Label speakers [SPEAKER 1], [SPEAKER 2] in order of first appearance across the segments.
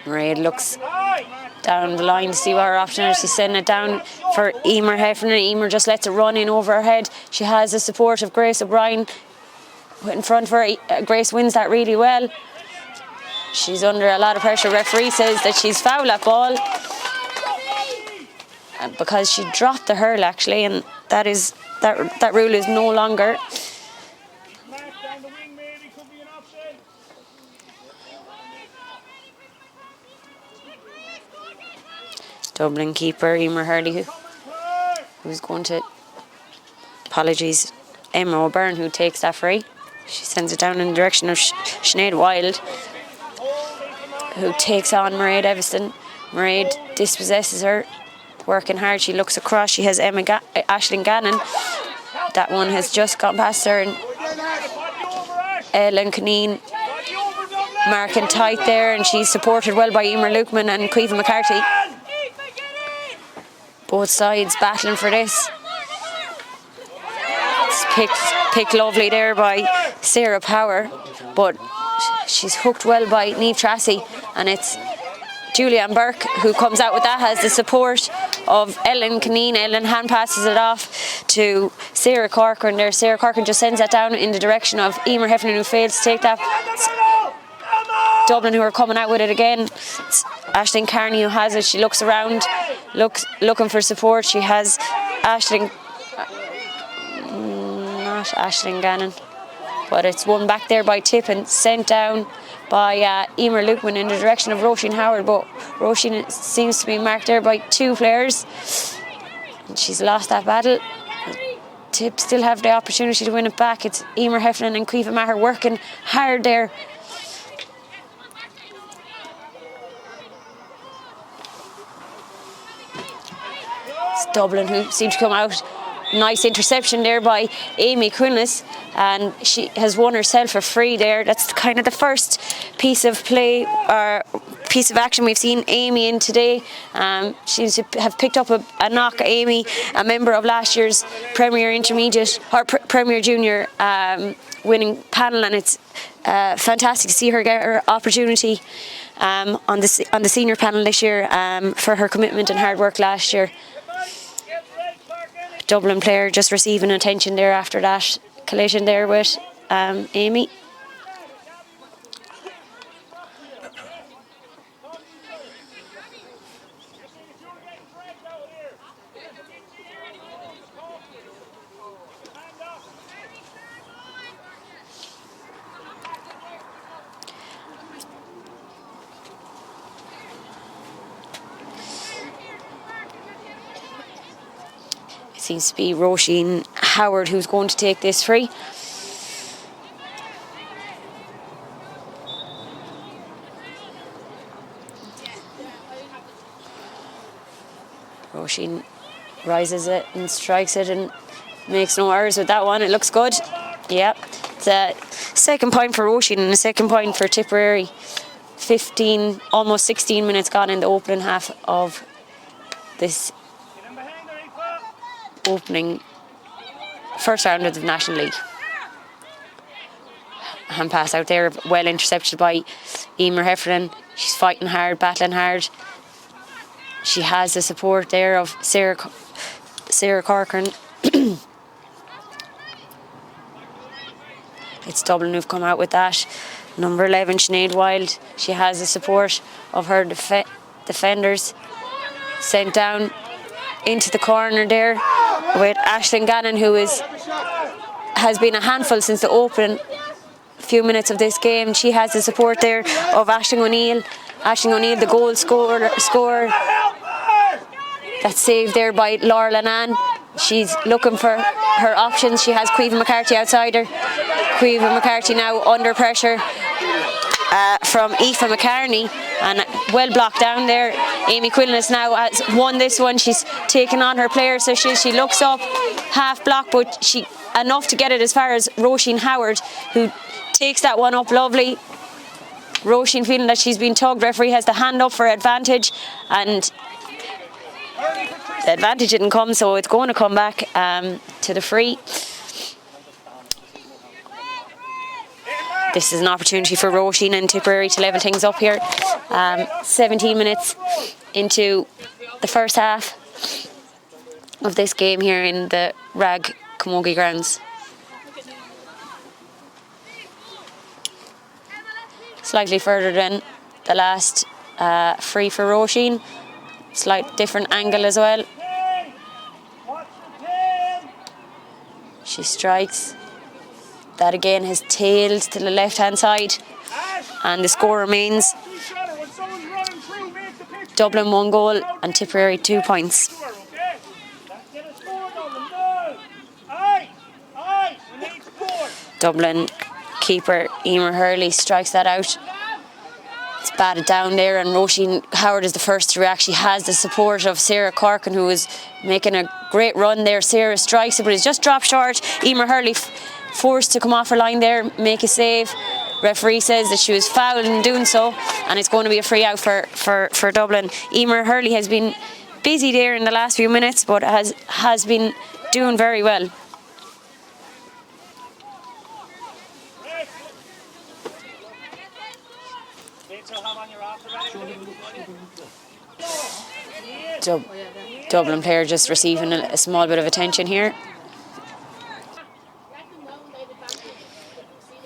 [SPEAKER 1] Mairead looks down the line to see what her option is. She's sending it down for Emer Heffernan. Emer just lets it run in over her head. She has the support of Grace O'Brien in front of her. Grace wins that really well. She's under a lot of pressure. Referee says that she's foul at ball because she dropped the hurl actually, and that rule is no longer. Dublin keeper Emer Hurley, who's going to, apologies, Emma O'Byrne, who takes that free. She sends it down in the direction of Sinead Wilde, who takes on Mairead Eviston. Mairead dispossesses her, working hard. She looks across. She has Aisling Gannon. That one has just gone past her. And Ellen Caneen marking tight there, and she's supported well by Emer Lukeman and Caoimhe McCarthy. Both sides battling for this. It's picked lovely there by Sarah Power, but she's hooked well by Niamh Tracy, and it's Julianne Burke who comes out with that, has the support of Ellen Caneen. Ellen hand passes it off to Sarah Corcoran there. Sarah Corcoran just sends that down in the direction of Emer Heffernan, who fails to take that. It's Dublin who are coming out with it again. It's Aisling Carney who has it. She looks around, looking for support. She has Aisling, not Aisling Gannon, but it's won back there by Tippin, sent down by Emer Lukeman in the direction of Roisin Howard, but Roisin seems to be marked there by two players, and she's lost that battle. Tip still have the opportunity to win it back. It's Emer Heffernan and Caoimhe Maher working hard there. It's Dublin who seem to come out. Nice interception there by Amy Quinlis, and she has won herself a free there. That's kind of the first piece of play or piece of action we've seen Amy in today. She seems to have picked up a knock. Amy, a member of last year's Premier Intermediate or Premier Junior winning panel, and it's fantastic to see her get her opportunity on the senior panel this year for her commitment and hard work last year. Dublin player just receiving attention there after that collision there with Amy. Seems to be Roisin Howard who's going to take this free. Roisin rises it and strikes it and makes no errors with that one. It looks good. Yeah, it's a second point for Roisin and a second point for Tipperary. 15, almost 16 minutes gone in the opening half of this opening first round of the National League. Hand pass out there, well intercepted by Emer Heffernan. She's fighting hard, battling hard. She has the support there of Sarah Corcoran. It's Dublin who've come out with that. Number 11, Sinead Wilde. She has the support of her defenders. Sent down into the corner there with Aisling Gannon, who has been a handful since the opening few minutes of this game. She has the support there of Aisling O'Neill. Aisling O'Neill, the goal scorer. That's saved there by Laura Lannan. She's looking for her options. She has Caoimhe McCarthy outside her. Caoimhe McCarthy now under pressure from Aoife McCarney, and well blocked down there. Amy Quinlan now has won this one. She's taken on her player, so she looks up, half block, but she enough to get it as far as Roisin Howard, who takes that one up lovely. Roisin feeling that she's been tugged. Referee has the hand up for advantage, and the advantage didn't come, so it's going to come back to the free. this is an opportunity for Roisin and Tipperary to level things up here. 17 minutes into the first half of this game here in the Rag Camogie grounds. Slightly further than the last free for Roisin. Slight different angle as well. She strikes. That again has tailed to the left hand side, and the score remains Dublin 1 goal and Tipperary 2 points. Dublin keeper Emer Hurley strikes that out. It's batted down there, and Roisin Howard is the first to react. She has the support of Sarah Corkin, who is making a great run there. Sarah strikes it, but it's just dropped short. Emer Hurley forced to come off her line there, make a save. Referee says that she was fouled in doing so, and it's going to be a free out for Dublin. Emer Hurley has been busy there in the last few minutes, but has been doing very well. Dublin player just receiving a small bit of attention here.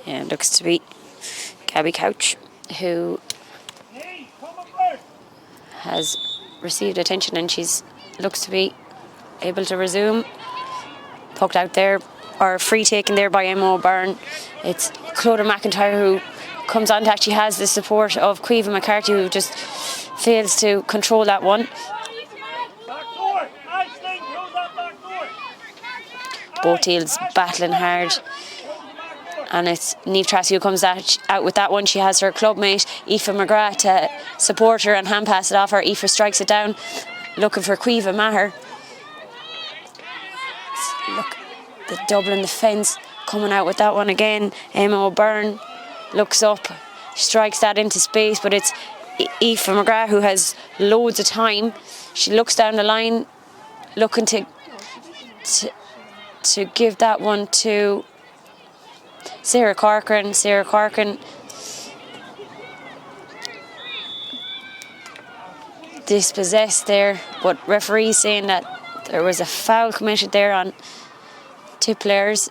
[SPEAKER 1] Yeah, looks to be Gabby Couch, who has received attention, and she's looks to be able to resume. Poked out there, or free taken there by Emma O'Byrne. It's Clodagh McIntyre who comes on to actually has the support of Caoimhe McCarthy, who just fails to control that one. Both teams battling hard, and it's Niamh Tracy who comes out with that one. She has her clubmate Aoife McGrath to support her and hand pass it off her. Aoife strikes it down, looking for Caoimhe Maher. Look, the Dublin defence coming out with that one again. Emma O'Byrne looks up, strikes that into space, but it's Aoife McGrath who has loads of time. She looks down the line, looking to give that one to Sarah Corcoran. Sarah Corcoran dispossessed there, but referee saying that there was a foul committed there on two players.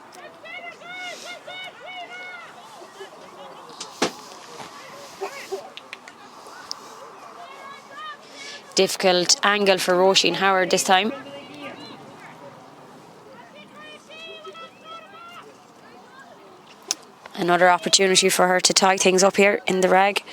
[SPEAKER 1] Difficult angle for Roisin Howard this time. Another opportunity for her to tie things up here in the Rag.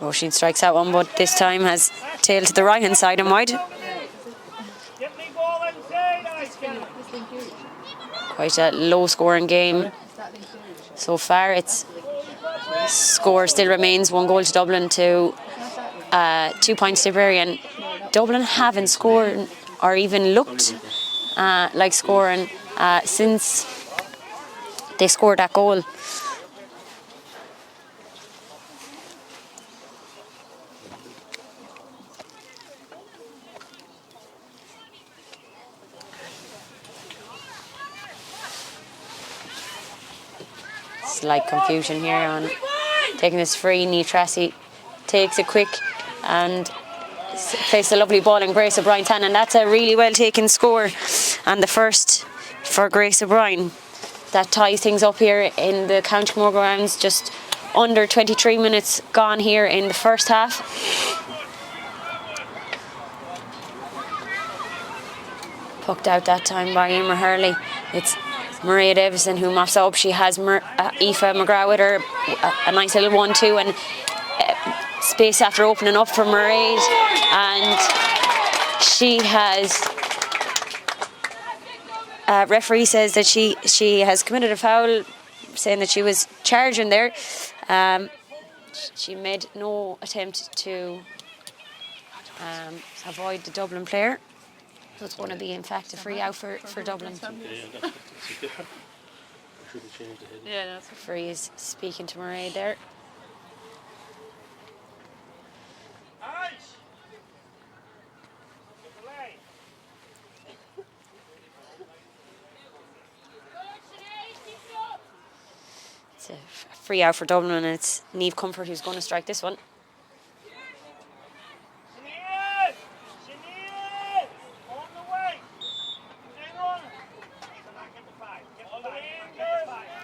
[SPEAKER 1] Roisin strikes that one, but this time has tailed to the right hand side and wide. Quite a low scoring game so far. Its score still remains 1 goal to Dublin to 2 points to Tipperary, and Dublin haven't scored or even looked like scoring since they scored that goal. Slight confusion here on taking this free. Niamh Tracy takes it quick and plays a lovely ball in Grace O'Brien hand, and that's a really well taken score, and the first for Grace O'Brien. That ties things up here in the County Camogie grounds. Just under 23 minutes gone here in the first half. Pucked out that time by Emer Hurley. It's Maria Davison who mops up. She has Aoife McGrath with her, a nice little 1-2, and space after opening up for Mairead, and she has referee says that she has committed a foul, saying that she was charging there. She made no attempt to avoid the Dublin player. So it's going to be, in fact, a free out for Dublin. Yeah, that's free is speaking to Mairead there. It's a free out for Dublin, and it's Niamh Comfort who's going to strike this one.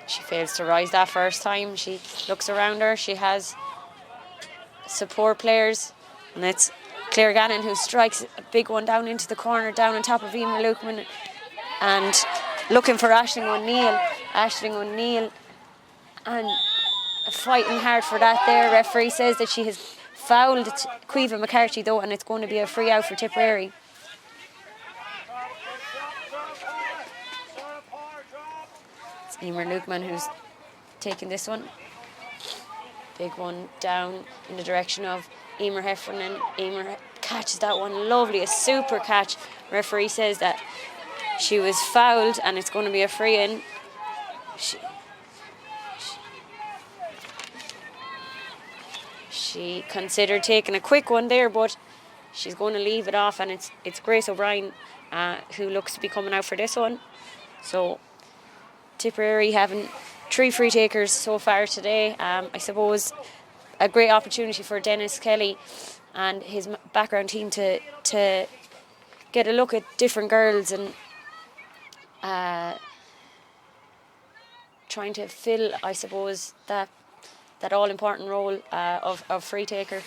[SPEAKER 1] She fails to rise that first time. She looks around her. She has support players, and it's Claire Gannon who strikes a big one down into the corner, down on top of Emer Lukeman, and looking for Aisling O'Neill. Aisling O'Neill, and fighting hard for that there. Referee says that she has fouled Caoimhe McCarthy though, and it's going to be a free out for Tipperary. It's Emer Lukeman who's taking this one. Big one down in the direction of Emer Heffernan. Emer catches that one lovely, a super catch. Referee says that she was fouled and it's going to be a free in. She considered taking a quick one there, but she's going to leave it off, and it's Grace O'Brien who looks to be coming out for this one. So Tipperary having 3 free takers so far today. I suppose a great opportunity for Dennis Kelly and his background team to get a look at different girls and trying to fill, I suppose, that all-important role of free taker.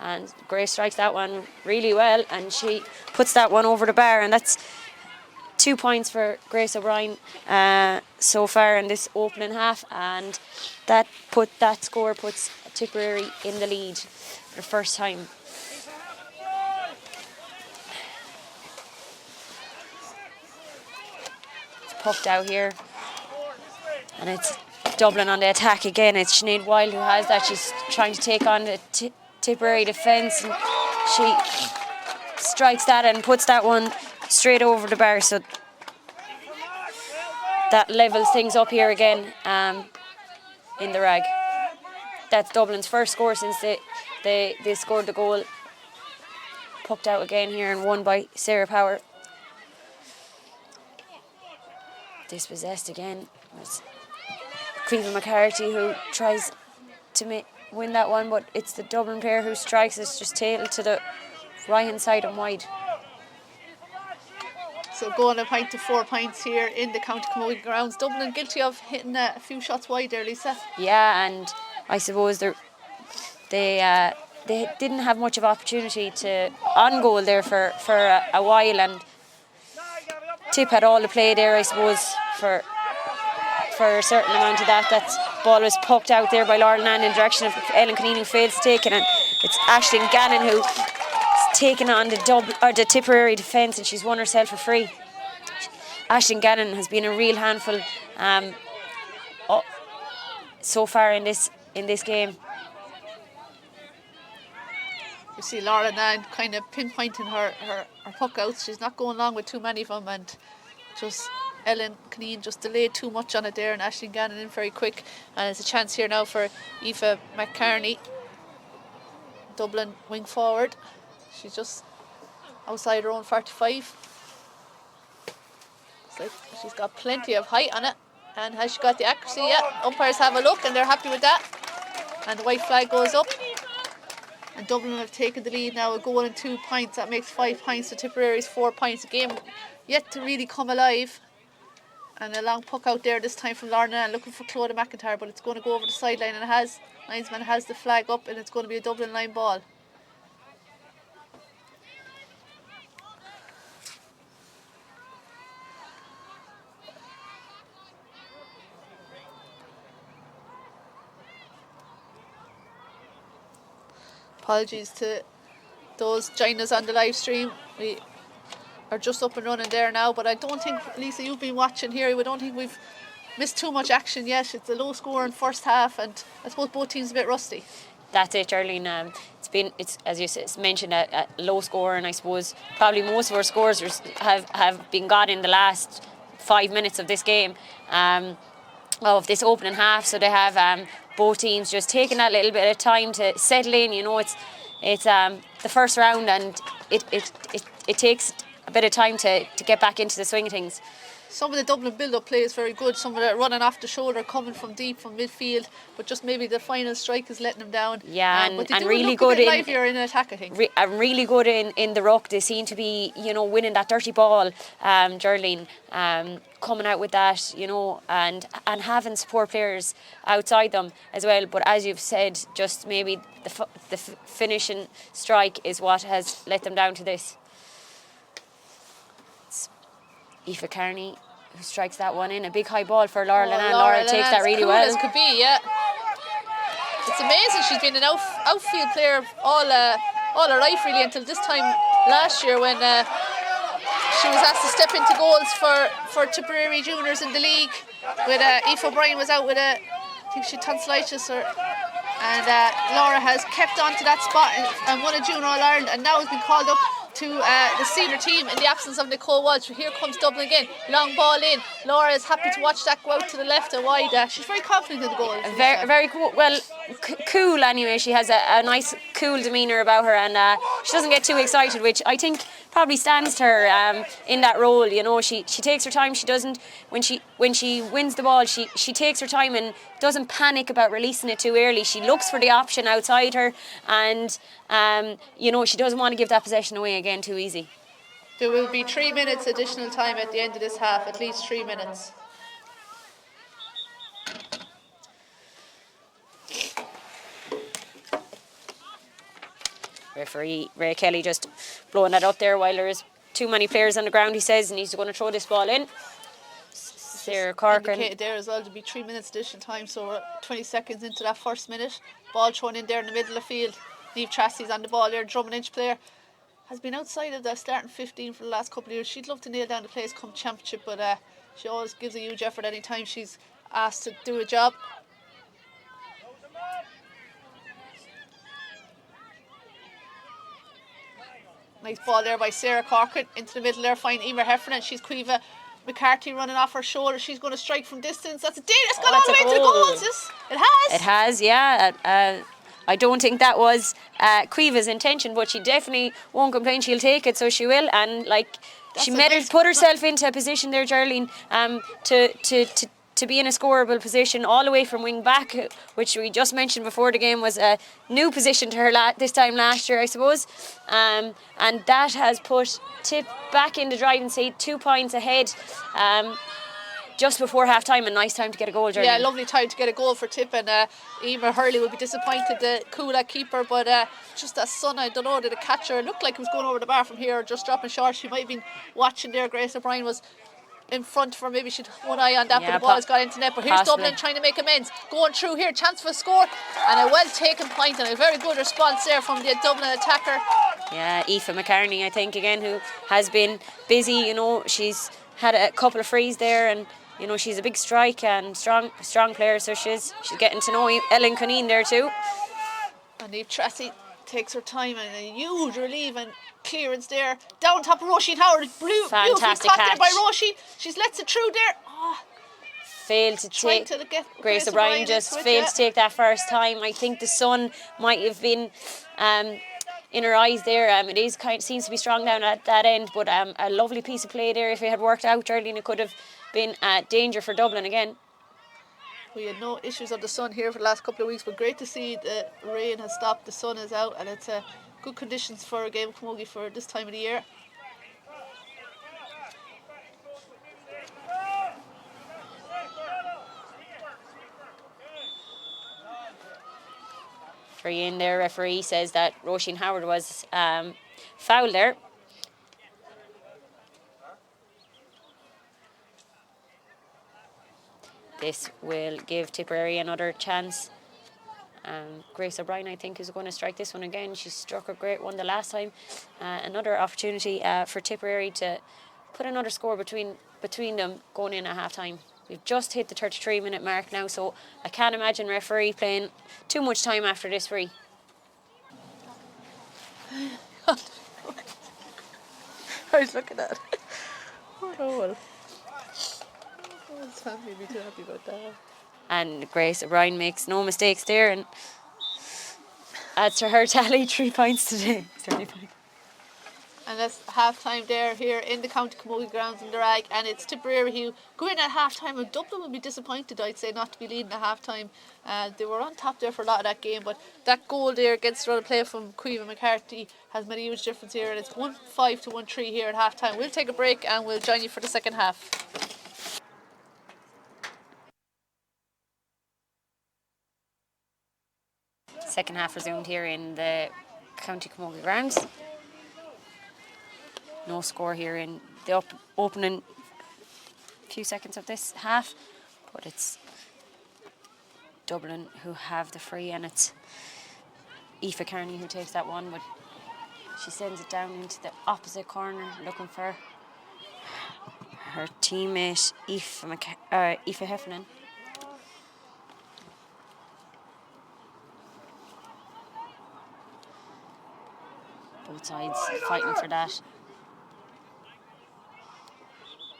[SPEAKER 1] And Grace strikes that one really well, and she puts that one over the bar, and that's 2 points for Grace O'Brien so far in this opening half, and that score puts Tipperary in the lead for the first time. It's puffed out here, and it's Dublin on the attack again. It's Sinead Wilde who has that. She's trying to take on the Tipperary defence, and she strikes that and puts that one straight over the bar. So that levels things up here again in the rag. That's Dublin's first score since they scored the goal. Pucked out again here and won by Sarah Power. Dispossessed again. It's Caoimhe McCarthy who tries to win that one, but it's the Dublin player who strikes. It's just tailed to the right hand side and wide.
[SPEAKER 2] So going a point to 4 points here in the County Camogie grounds. Dublin guilty of hitting a few shots wide there, Lisa.
[SPEAKER 1] Yeah, and I suppose they didn't have much of opportunity to on goal there for a while, and Tip had all the play there, I suppose, for a certain amount of that. That ball was poked out there by Laura Land in the direction of Ellen Keane, who fails to take it, and it's Aisling Gannon who's taken on the Tipperary defence, and she's won herself a free. Aisling Gannon has been a real handful so far in this game.
[SPEAKER 2] You see Laura Land kind of pinpointing her puck outs. She's not going along with too many of them, and just Ellen Keane just delayed too much on it there, and Aisling Gannon in very quick. And it's a chance here now for Aoife McCartney. Dublin wing forward. She's just outside her own 45. It's like she's got plenty of height on it. And has she got the accuracy? Yeah, umpires have a look and they're happy with that. And the white flag goes up. And Dublin have taken the lead now, a goal and 2 points. That makes 5 points to Tipperary's 4 points. A game yet to really come alive. And a long puck out there this time from Lorna, looking for Clodagh McIntyre, but it's going to go over the sideline, and linesman has the flag up, and it's going to be a Dublin line ball. Apologies to those joining us on the live stream. We are just up and running there now, but I don't think, Lisa, you've been watching here, I don't think we've missed too much action yet. It's a low score in first half, and I suppose both teams a bit rusty.
[SPEAKER 1] That's it, Arlene. It's as you mentioned, a low score, and I suppose probably most of our scores have been got in the last 5 minutes of this game, of this opening half. So they have both teams just taking that little bit of time to settle in. You know, it's the first round, and it takes a bit of time to get back into the swing of things.
[SPEAKER 2] some of the Dublin build-up play is very good. Some of the running off the shoulder, coming from deep, from midfield, but just maybe the final strike is letting them down.
[SPEAKER 1] Yeah,
[SPEAKER 2] but they
[SPEAKER 1] and
[SPEAKER 2] do
[SPEAKER 1] really
[SPEAKER 2] look
[SPEAKER 1] good
[SPEAKER 2] a bit livelier in attack, I think.
[SPEAKER 1] And really good in the ruck. They seem to be, winning that dirty ball, Geraldine, coming out with that, and having support players outside them as well. But as you've said, just maybe the finishing strike is what has let them down to this. It's Aoife Kearney who strikes that one in. A big high ball for Laura Lennon. Laura takes that really
[SPEAKER 2] cool
[SPEAKER 1] well.
[SPEAKER 2] As could be, yeah. It's amazing. She's been an outfield player all her life, really, until this time last year when she was asked to step into goals for Tipperary juniors in the league. With Aoife O'Brien was out with I think she had tonsillitis, and Laura has kept on to that spot and won a Junior All-Ireland, and now has been called up to the senior team in the absence of Nicole Walsh. So here comes Dublin again, long ball in. Laura is happy to watch that go out to the left and wide. She's very confident in the goal.
[SPEAKER 1] Very cool. Well, cool anyway. She has a nice, cool demeanour about her, and she doesn't get too excited, which I think probably stands to her in that role. She takes her time. She doesn't when she wins the ball. She takes her time and doesn't panic about releasing it too early. She looks for the option outside her, and she doesn't want to give that possession away again too easy.
[SPEAKER 2] There will be 3 minutes additional time at the end of this half, at least 3 minutes.
[SPEAKER 1] Referee Ray Kelly just blowing that up there while there is too many players on the ground, he says, and he's going to throw this ball in. Sarah Corcoran.
[SPEAKER 2] Indicated there as well to be 3 minutes additional time, so we're 20 seconds into that first minute. Ball thrown in there in the middle of the field. Niamh Tracy's on the ball there. Drummond Inch player has been outside of the starting 15 for the last couple of years. She'd love to nail down the place come championship, but she always gives a huge effort any time she's asked to do a job. Nice ball there by Sarah Corcoran into the middle there, find Emer Heffernan. She's Caoimhe McCarthy running off her shoulder. She's going to strike from distance. That's a day. It's gone all the way to the goals. It has.
[SPEAKER 1] It has, yeah. I don't think that was Caoimhe's intention, but she definitely won't complain. She'll take it, so she will. And she put herself into a position there, Geraldine, to be in a scoreable position all the way from wing back, which we just mentioned before the game was a new position to her this time last year, I suppose. And that has put Tip back in the driving seat, 2 points ahead just before half time. A nice time to get a goal, Geraldine.
[SPEAKER 2] Yeah, lovely time to get a goal for Tip, and Emer Hurley will be disappointed, the Coola keeper, but just that sun, I don't know, did it catch her? It looked like it was going over the bar from here, just dropping short. She might have been watching there. Grace O'Brien was in front for maybe she'd one eye on that, but the ball has got into net. But here's Dublin trying to make amends, going through here, chance for a score, and a well taken point and a very good response there from the Dublin attacker.
[SPEAKER 1] Yeah, Aoife McCartney, I think, again, who has been busy. She's had a couple of frees there, and she's a big strike and strong player, so she's getting to know Ellen Cuneen there too.
[SPEAKER 2] And Niamh Tracy takes her time, and a huge relief and clearance there down top of Roisin Howard.
[SPEAKER 1] Fantastic
[SPEAKER 2] caught
[SPEAKER 1] catch
[SPEAKER 2] there by Roisin. She's lets it through there.
[SPEAKER 1] Failed to take. Grace O'Brien just failed to take that first time. I think the sun might have been in her eyes there. It is seems to be strong down at that end, but a lovely piece of play there. If it had worked out, Geraldine, it could have been danger for Dublin again.
[SPEAKER 2] We had no issues of the sun here for the last couple of weeks, but great to see the rain has stopped, the sun is out, and it's good conditions for a game of camogie for this time of the year.
[SPEAKER 1] Free in there, referee says that Roisin Howard was fouled there. This will give Tipperary another chance. Grace O'Brien, I think, is going to strike this one again. She struck a great one the last time. Another opportunity for Tipperary to put another score between them going in at half time. We've just hit the 33-minute mark now, so I can't imagine referee playing too much time after this free.
[SPEAKER 2] I was looking at it. Oh no, well. Sam made me too happy about that.
[SPEAKER 1] And Grace O'Brien makes no mistakes there and adds to her tally 3 points today.
[SPEAKER 2] And that's half time there here in the County Camogie grounds in the Rag, and it's Tipperary who go in at half time, and Dublin will be disappointed, I'd say, not to be leading at half time. They were on top there for a lot of that game, but that goal there against the run of play from Caoimhe McCarthy has made a huge difference here, and it's 1-5 to 1-3 here at half time. We'll take a break and we'll join you for the second half.
[SPEAKER 1] Second half resumed here in the County Camogie grounds. No score here in the opening few seconds of this half, but it's Dublin who have the free, and it's Aoife Kearney who takes that one, but she sends it down into the opposite corner looking for her teammate Aoife Heffernan. Both sides fighting for that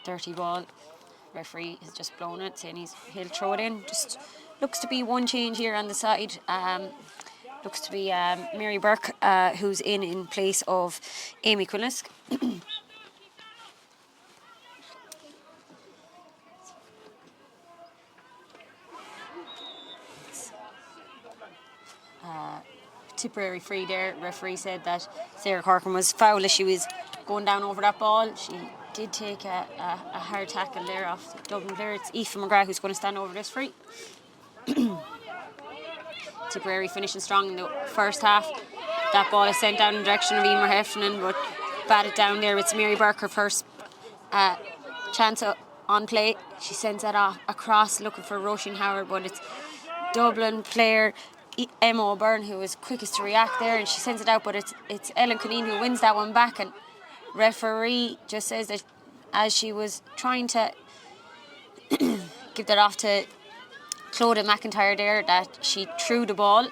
[SPEAKER 1] dirty ball. Referee has just blown it, saying he'll throw it in. Just looks to be one change here on the side. Looks to be Mary Burke, who's in place of Amy Quillisk. Tipperary free there. Referee said that Sarah Corcoran was foul as she was going down over that ball. She did take a hard tackle there off the Dublin player. It's Aoife McGrath who's going to stand over this free. Tipperary finishing strong in the first half. That ball is sent down in the direction of Emer Heffernan, but batted down there. It's Mary Burke, her first chance on play. She sends that off across looking for Roisin Howard, but it's Dublin player Emma O'Byrne who is quickest to react there, and she sends it out, but it's Ellen Conneen who wins that one back, and referee just says that as she was trying to give that off to Clodagh McIntyre there, that she threw the ball,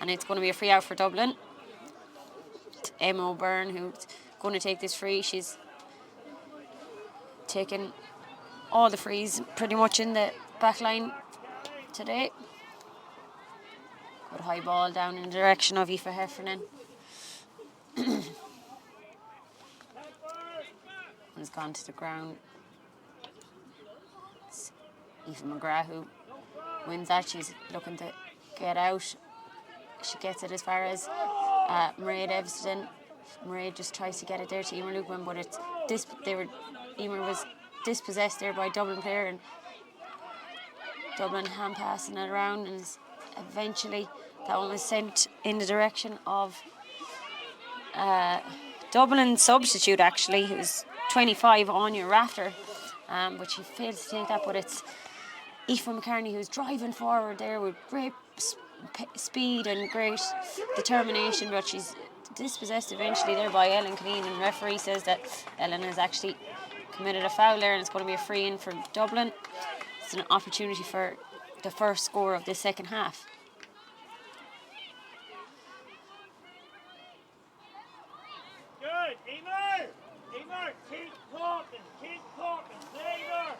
[SPEAKER 1] and it's going to be a free out for Dublin. It's Emma O'Byrne who's going to take this free. She's taken all the frees pretty much in the back line today. Good high ball down in the direction of Aoife Heffernan. Has gone to the ground. It's Aoife McGrath who wins that. She's looking to get out. She gets it as far as Mairead Evanston. Mairead just tries to get it there to Emer Lukeman, but Emer was dispossessed there by Dublin player, and Dublin hand passing it around, and eventually that one was sent in the direction of Dublin substitute, actually, who's 25, Anya Rafter, but she fails to take that. But it's Aoife McCartney who's driving forward there with great speed and great determination, but she's dispossessed eventually there by Ellen Conneen, and referee says that Ellen has actually committed a foul there, and it's going to be a free in for Dublin. It's an opportunity for the first score of this second half.
[SPEAKER 3] Good, Emer, keep talking, later.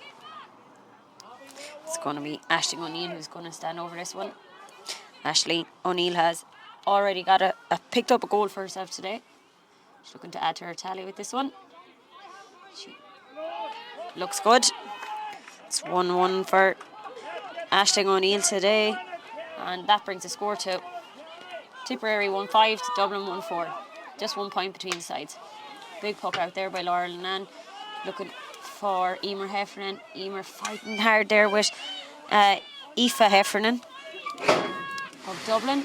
[SPEAKER 1] It's going to be Aisling O'Neill who's going to stand over this one. Aisling O'Neill has already got picked up a goal for herself today. She's looking to add to her tally with this one. She looks good. It's 1-1 for Aisling O'Neill today, and that brings the score to Tipperary 1-5 to Dublin 1-4. Just 1 point between the sides. Big puck out there by Laura Lennon, looking for Emer Heffernan. Emer fighting hard there with Aoife Heffernan of Dublin.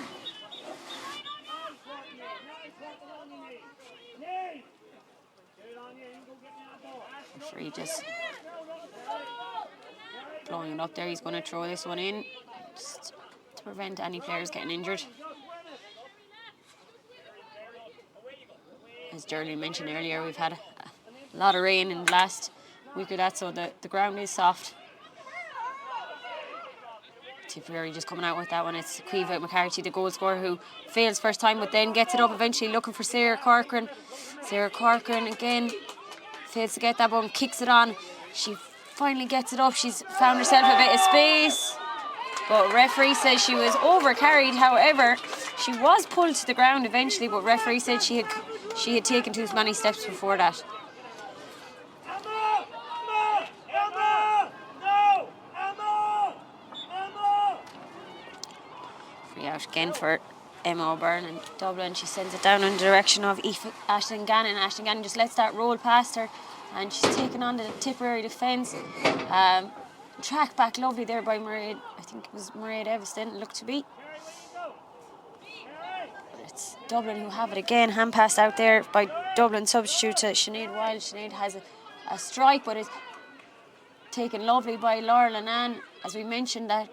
[SPEAKER 1] Referee just blowing it up there. He's going to throw this one in just to prevent any players getting injured. As Geraldine mentioned earlier, we've had a lot of rain in the last week or that, so the ground is soft. Tipperary just coming out with that one. It's Caoimhe McCarthy, the goal scorer, who fails first time but then gets it up eventually, looking for Sarah Corcoran. Sarah Corcoran again fails to get that one, kicks it on. She finally gets it up. She's found herself a bit of space, but referee says she was overcarried. However, she was pulled to the ground eventually, but referee said she she had taken too many steps before that.
[SPEAKER 3] Emma! Emma! Emma! No! Emma! Emma!
[SPEAKER 1] Free out again for Emma O'Byrne and Dublin. She sends it down in the direction of Ashton Gannon. Ashton Gannon just lets that roll past her, and she's taken on the Tipperary defence. Track back lovely there by Mairead. I think it was Mairead Evanston, looked to be. But it's Dublin who have it again. Hand passed out there by Dublin substitute to Sinead Wild. Sinead has a strike, but it's taken lovely by Laura Lannan. As we mentioned, that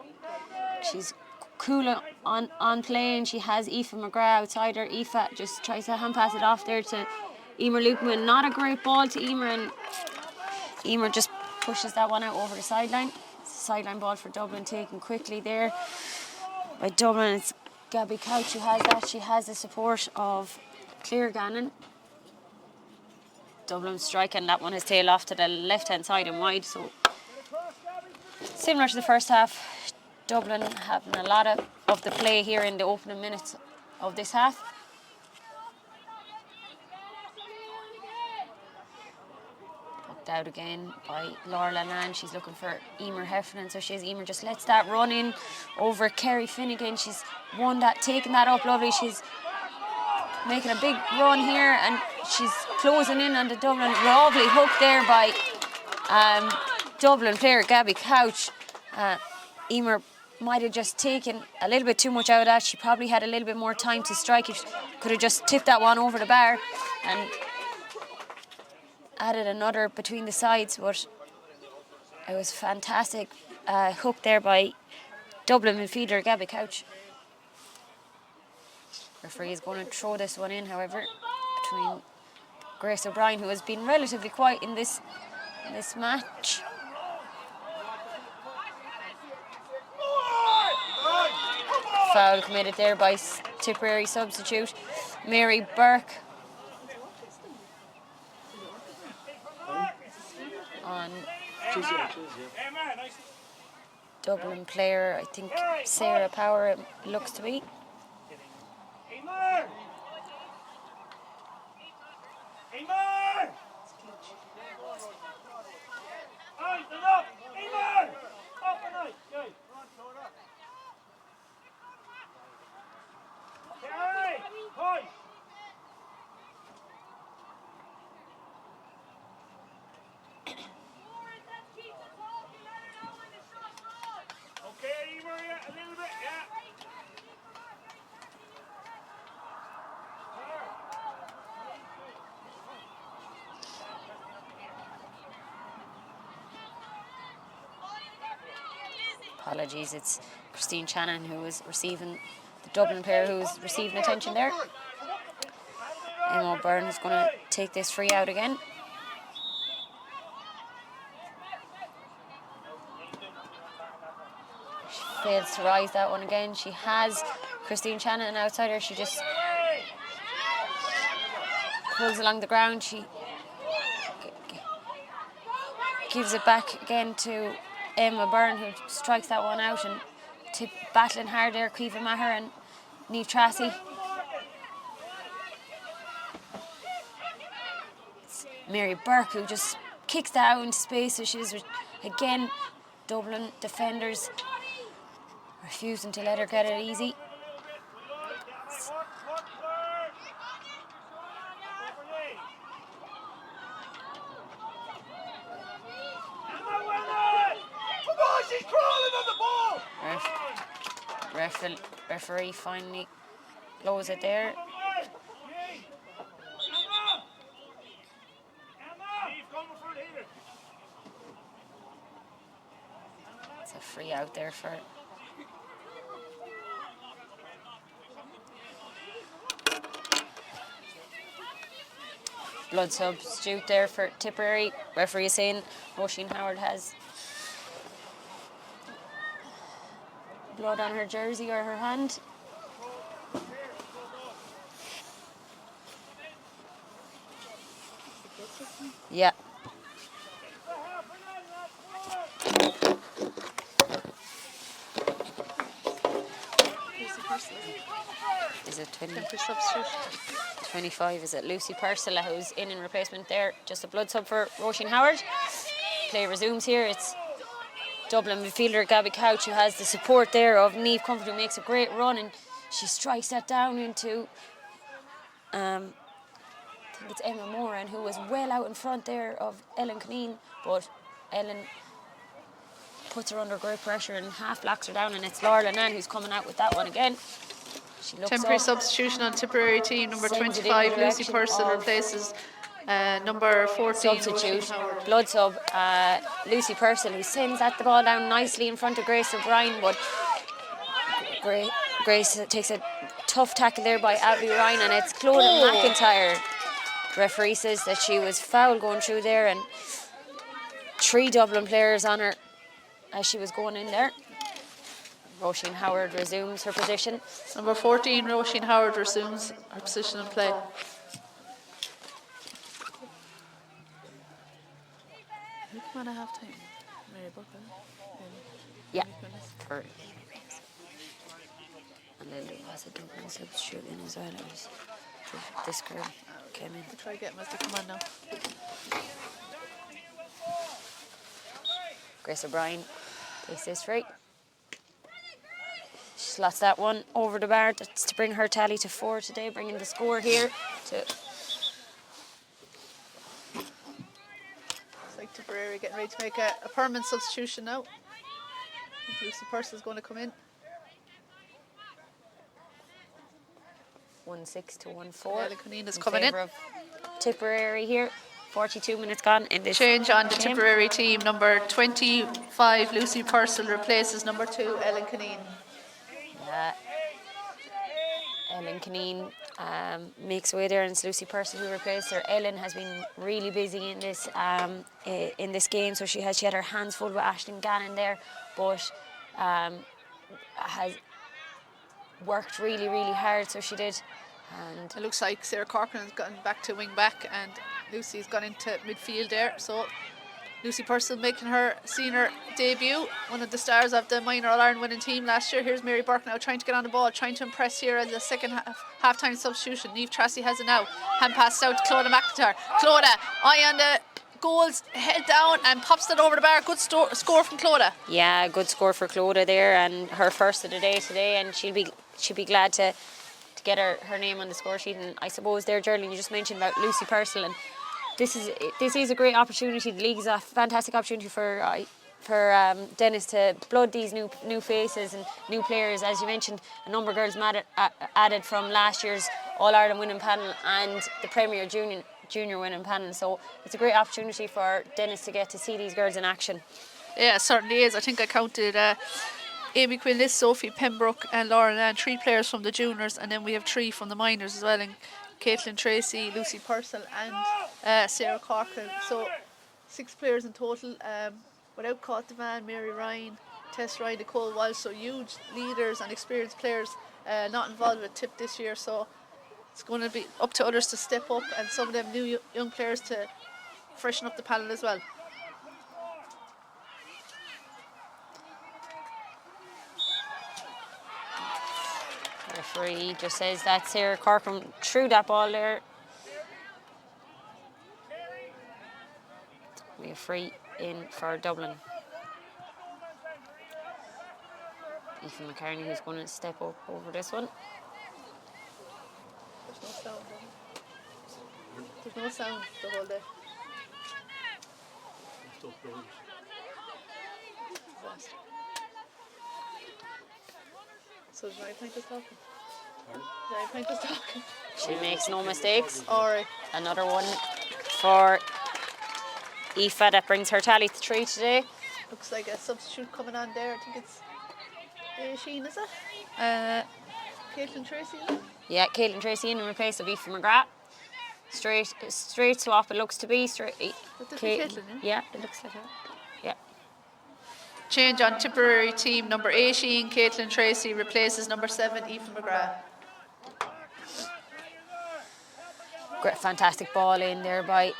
[SPEAKER 1] she's cool on playing. She has Aoife McGrath outside her. Aoife just tries to hand pass it off there to Emer Lukeman. Not a great ball to Emer, and Emer just pushes that one out over the sideline. It's a sideline ball for Dublin, taken quickly there by Dublin. It's Gabby Couch who has that. She has the support of Claire Gannon. Dublin striking. That one is tail off to the left hand side and wide. So similar to the first half, Dublin having a lot of the play here in the opening minutes of this half. Poked out again by Laura Lannan. She's looking for Emer Heffernan, so Emer just lets that run in over Kerry Finnegan. She's won that, taken that up lovely. She's making a big run here, and she's closing in on the Dublin. Lovely hook there by Dublin player Gabby Couch. Emer might have just taken a little bit too much out of that. She probably had a little bit more time to strike. If could have just tipped that one over the bar and added another between the sides, but it was fantastic hook there by Dublin midfielder Gabby Couch. Referee is going to throw this one in, however, between Grace O'Brien, who has been relatively quiet in this match. Foul committed there by Tipperary substitute Mary Burke on Dublin player, I think Sarah Power it looks to be.
[SPEAKER 3] Emer! Emer! Right, enough! Emer! Up and out! Good. Carry! Push! Okay, Emer, yeah, a little bit, yeah.
[SPEAKER 1] Apologies, it's Christine Shannon who is receiving, the Dublin player who is receiving attention there. Emma O'Byrne is going to take this free out again. She fails to rise that one again. She has Christine Shannon outside her. She just pulls along the ground. She gives it back again to Emma Byrne, who strikes that one out, and battling hard there, Caoimhe Maher and Niamh Tracy. It's Mary Burke who just kicks that out into space, so she's again Dublin defenders refusing to let her get it easy.
[SPEAKER 3] She's crawling on the ball!
[SPEAKER 1] Referee finally blows it there. It's a free out there for blood substitute there for Tipperary. Referee is saying Roisin Howard has blood on her jersey or her hand. Yeah. Is it 20?
[SPEAKER 2] Temporary substitution.
[SPEAKER 1] 25, is it Lucy Purcell who's in replacement there? Just a blood sub for Roisin Howard. Play resumes here. It's Dublin midfielder Gabby Couch who has the support there of Niamh Comfort, who makes a great run, and she strikes that down into I think it's Emma Moran, who was well out in front there of Ellen Conneen, but Ellen puts her under great pressure and half blocks her down, and it's Laura Lennon who's coming out with that one again. She looks
[SPEAKER 2] Temporary
[SPEAKER 1] up,
[SPEAKER 2] substitution on Tipperary team. Number
[SPEAKER 1] sends it in
[SPEAKER 2] 25,
[SPEAKER 1] the
[SPEAKER 2] Lucy
[SPEAKER 1] direction
[SPEAKER 2] Purcell,
[SPEAKER 1] of
[SPEAKER 2] replaces number 14,
[SPEAKER 1] substitute,
[SPEAKER 2] Roisin Howard.
[SPEAKER 1] blood sub, Lucy Purcell, who sends the ball down nicely in front of Grace O'Brien, but Grace takes a tough tackle there by Abby Ryan, and it's Clodagh McIntyre. Referee says that she was foul going through there, and 3 Dublin players on her as she was going in there. Roisin Howard resumes her position.
[SPEAKER 2] Number 14, Roisin Howard, resumes her position in play. Who come on at half time? Mary Buckle.
[SPEAKER 1] Yeah. And then there was a Dublin substitute in as well. It was this girl came in.
[SPEAKER 2] We'll try to get them as they come on now.
[SPEAKER 1] Grace O'Brien takes this free. She slots that one over the bar. That's to bring her tally to 4 today, bringing the score here to...
[SPEAKER 2] It's like Tipperary getting ready to make a permanent substitution now. I think Lucy Purcell is going to come in.
[SPEAKER 1] 1-6 to 1-4.
[SPEAKER 2] Ellen Conneen is coming in.
[SPEAKER 1] Favour of Tipperary here. 42 minutes gone in this
[SPEAKER 2] Change on the
[SPEAKER 1] game.
[SPEAKER 2] Tipperary team. Number 25, Lucy Purcell, replaces number 2, Ellen Conneen.
[SPEAKER 1] Ellen Conneen makes way there, and it's Lucy Purcell who replaced her. Ellen has been really busy in this game, so she had her hands full with Aisling Gannon there, but has worked really, really hard, so she did. And
[SPEAKER 2] It looks like Sarah Corcoran has gotten back to wing back and Lucy's gone into midfield there. So Lucy Purcell making her senior debut, one of the stars of the minor All-Ireland winning team last year. Here's Mary Burke now trying to get on the ball, trying to impress here in the second half-time substitution. Niamh Tracy has it now. Hand pass out to Clodagh McIntyre. Clodagh, eye on the goals, head down and pops it over the bar. Good score from Clodagh.
[SPEAKER 1] yeah, good score for Clodagh there, and her first of the day today, and she'll be glad to get her name on the score sheet. And I suppose there, Geraldine, you just mentioned about Lucy Purcell, and this is a great opportunity. The league is a fantastic opportunity for Dennis to blood these new faces and new players. As you mentioned, a number of girls added from last year's All-Ireland winning panel and the Premier Junior winning panel. So it's a great opportunity for Dennis to get to see these girls in action.
[SPEAKER 2] Yeah, it certainly is. I think I counted Amy Quinlis, Sophie Pembroke and Lauren Ann, 3 players from the juniors, and then we have 3 from the minors as well, and Caitlin Tracy, Lucy Purcell and Sarah Corcoran. So 6 players in total, without Caught Devan, Mary Ryan, Tess Ryan, Nicole Walsh, so huge leaders and experienced players not involved with TIP this year, so it's going to be up to others to step up and some of them new young players to freshen up the panel as well.
[SPEAKER 1] Referee just says that Sarah Corcoran threw that ball there. We have free in for Dublin. Ethan McCartney who's going to step up over this one.
[SPEAKER 2] There's no sound. There's no sound the whole day. Disaster. So is Ryan Pint talking? Ryan Pint talking.
[SPEAKER 1] She makes no mistakes.
[SPEAKER 2] Alright.
[SPEAKER 1] Another one for Aoife that brings her tally to 3 today.
[SPEAKER 2] Looks like a substitute coming on there. I think it's Sheen, is it? Caitlin Tracy, is it?
[SPEAKER 1] Yeah, Caitlin Tracy in replace of Aoife McGrath. Straight swap it looks to be. Straight.
[SPEAKER 2] Would this be Caitlin,
[SPEAKER 1] Yeah, it looks like that. Yeah.
[SPEAKER 2] Change on Tipperary team. Number 18, Caitlin Tracy, replaces number 7, Aoife McGrath.
[SPEAKER 1] Great, fantastic ball in there by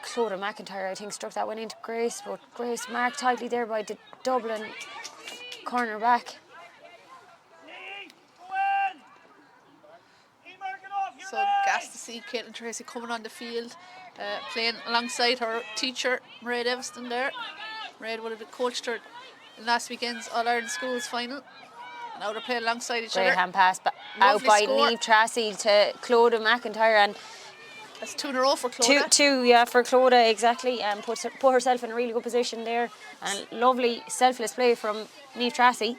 [SPEAKER 1] Clodagh McIntyre, I think, struck that one into Grace, but Grace marked tightly there by the Dublin corner back.
[SPEAKER 2] see Caitlin Tracy coming on the field, playing alongside her teacher, Mairead Evanston there. Mairead would have coached her in last weekend's All-Ireland Schools final. Now they're playing alongside each
[SPEAKER 1] Great
[SPEAKER 2] other.
[SPEAKER 1] hand pass out
[SPEAKER 2] Lovely
[SPEAKER 1] by
[SPEAKER 2] score.
[SPEAKER 1] Niamh Tracy to Clodagh McIntyre, and
[SPEAKER 2] That's 2 in a row for Clodagh.
[SPEAKER 1] two for Clodagh, exactly, and put herself in a really good position there. And lovely selfless play from Niamh Tracy.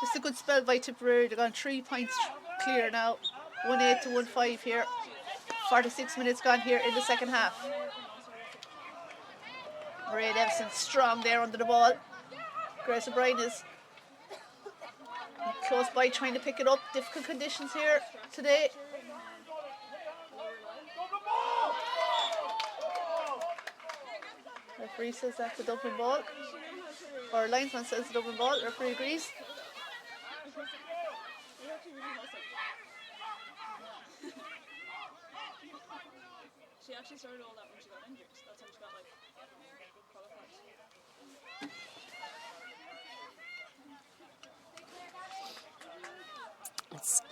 [SPEAKER 2] It's a good spell by Tipperary. They've gone 3 points clear now. 1-8 to 1-5 here. 46 minutes gone here in the second half. Mairead Evanston strong there under the ball. Grace O'Brien is close by trying to pick it up. Difficult conditions here today. Referee says that's a Dublin ball. Or linesman says a Dublin ball. Referee agrees.
[SPEAKER 4] She actually started all that when she got injured. That's how she got qualified.
[SPEAKER 1] It's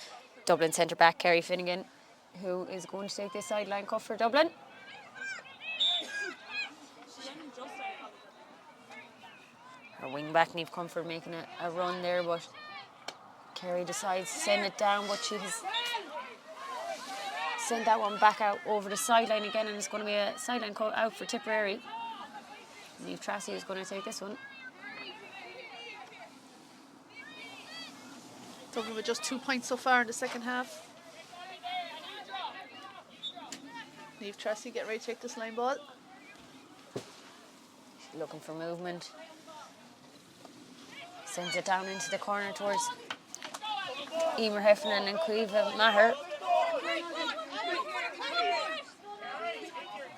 [SPEAKER 1] Dublin centre back Kerry Finnegan, who is going to take this sideline cut for Dublin. Her wing back Niamh Comfort making a run there, but Kerry decides to send it down, but she has sent that one back out over the sideline again, and it's going to be a sideline cut out for Tipperary. Niamh Tracy is going to take this one.
[SPEAKER 2] Dublin with just 2 points so far in the second half. Niamh Tracy get ready to take this line ball.
[SPEAKER 1] She's looking for movement. Sends it down into the corner towards Emer Heffernan and Caoimhe Maher.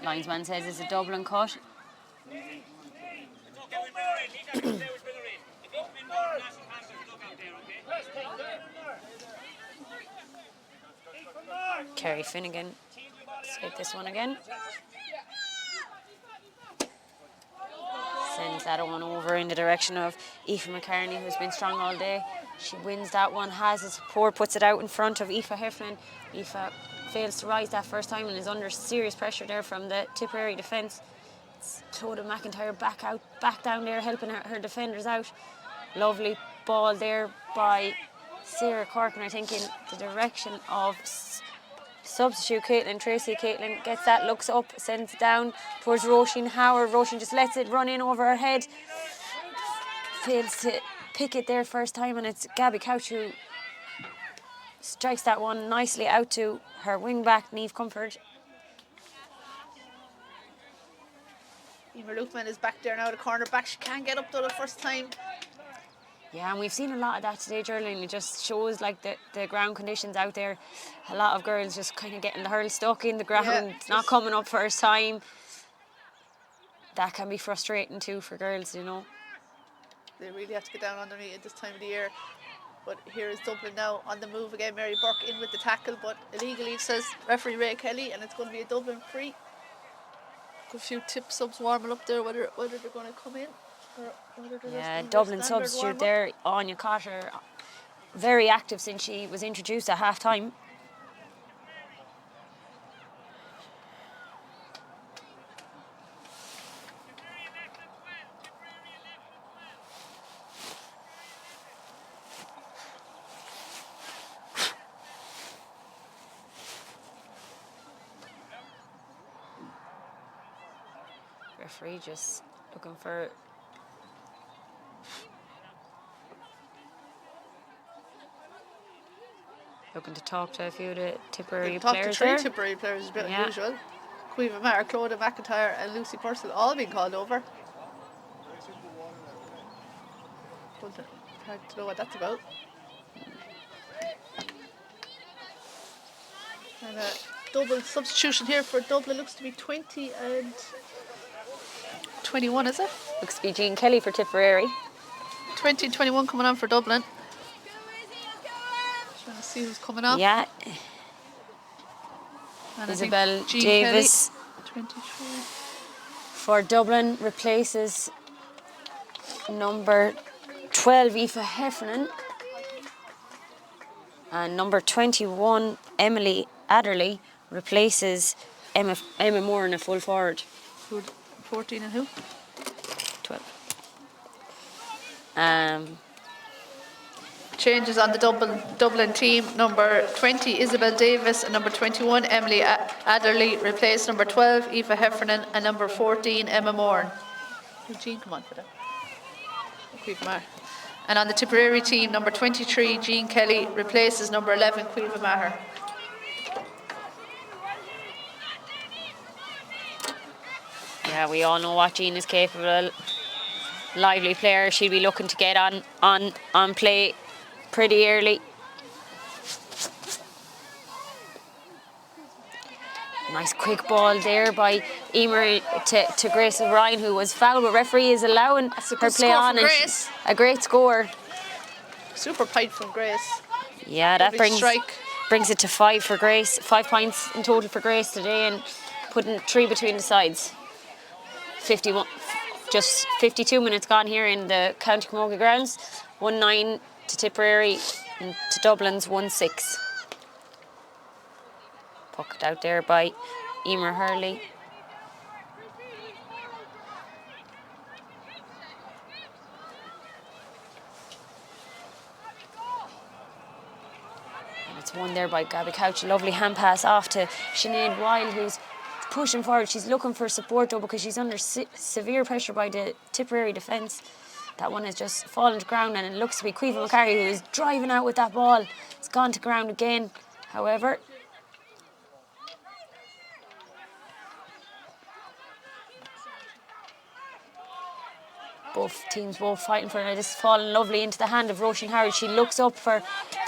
[SPEAKER 1] Linesman says it's a Dublin cut. Kerry Finnegan take this one again. Sends that one over in the direction of Aoife McCartney, who's been strong all day. She wins that one, has the support, puts it out in front of Aoife Heffernan. Aoife fails to rise that first time and is under serious pressure there from the Tipperary defence. It's Clodagh McIntyre back down there, helping her defenders out. Lovely ball there by Sarah Corkin, I think, in the direction of substitute Caitlin Tracy. Caitlin gets that, looks up, sends it down towards Roisin Howard. Roisin just lets it run in over her head. Fails to pick it there first time, and it's Gabby Couch who strikes that one nicely out to her wing back, Niamh Comfort.
[SPEAKER 2] Emer Lukeman is back there now, the corner back. She can't get up though the first time.
[SPEAKER 1] Yeah, and we've seen a lot of that today, Geraldine. It just shows like the ground conditions out there. A lot of girls just kind of getting the hurl stuck in the ground, not coming up first time. That can be frustrating too for girls, you know.
[SPEAKER 2] They really have to get down underneath at this time of the year. But here is Dublin now on the move again. Mary Burke in with the tackle, but illegally, says referee Ray Kelly, and it's going to be a Dublin free. A few tip subs warming up there, whether they're going to come in.
[SPEAKER 1] Yeah, Dublin substitute there, Anya Cotter, very active since she was introduced at half time. Referee just looking for to talk to a few of the Tipperary players there.
[SPEAKER 2] Tipperary players is a bit unusual. Caoimhe Maher, Clodagh McIntyre and Lucy Purcell all being called over. Hard to know what that's about. And a double substitution here for Dublin. Looks to be 20 and 21, is it?
[SPEAKER 1] Looks to be Jean Kelly for Tipperary.
[SPEAKER 2] 20 and 21 coming on for Dublin. Trying to see who's coming off.
[SPEAKER 1] Yeah.
[SPEAKER 2] And
[SPEAKER 1] Isabel
[SPEAKER 2] Jean
[SPEAKER 1] Davis
[SPEAKER 2] Kelly, 23.
[SPEAKER 1] for Dublin replaces number 12 Aoife Heffernan, and number 21 Emily Adderley replaces Emma Moore in a full forward.
[SPEAKER 2] Who? 14 and who?
[SPEAKER 1] 12.
[SPEAKER 2] Changes on the Dublin team. Number 20, Isabel Davis, and number 21, Emily Adderley, replace number 12, Aoife Heffernan, and number 14, Emma Moore. Jean, come on for that. Cueva Maher. And on the Tipperary team, number 23, Jean Kelly, replaces number 11, Cueva Maher.
[SPEAKER 1] Yeah, we all know what Jean is capable of. Lively player. She'll be looking to get on play pretty early. Nice quick ball there by Emer to Grace O'Brien, who was fouled, but referee is allowing her play on. And a great score.
[SPEAKER 2] Super point from Grace.
[SPEAKER 1] Yeah, that
[SPEAKER 2] Lovely
[SPEAKER 1] brings it to 5 for Grace. 5 points in total for Grace today, and putting 3 between the sides. 51. Just 52 minutes gone here in the County Camogie grounds. 1-9 to Tipperary and to Dublin's 1-6. Pucked out there by Emer Hurley. And it's won there by Gabby Couch. A lovely hand pass off to Sinead Wilde, who's pushing forward. She's looking for support though, because she's under severe pressure by the Tipperary defence. That one has just fallen to ground, and it looks to be Cueva McCarthy who is driving out with that ball. It's gone to ground again, however. Both teams fighting for it. This is falling lovely into the hand of Roisin Howard. She looks up to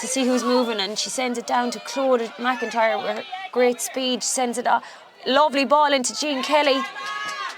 [SPEAKER 1] see who's moving, and she sends it down to Claude McIntyre with her great speed. She sends it off. Lovely ball into Jean Kelly.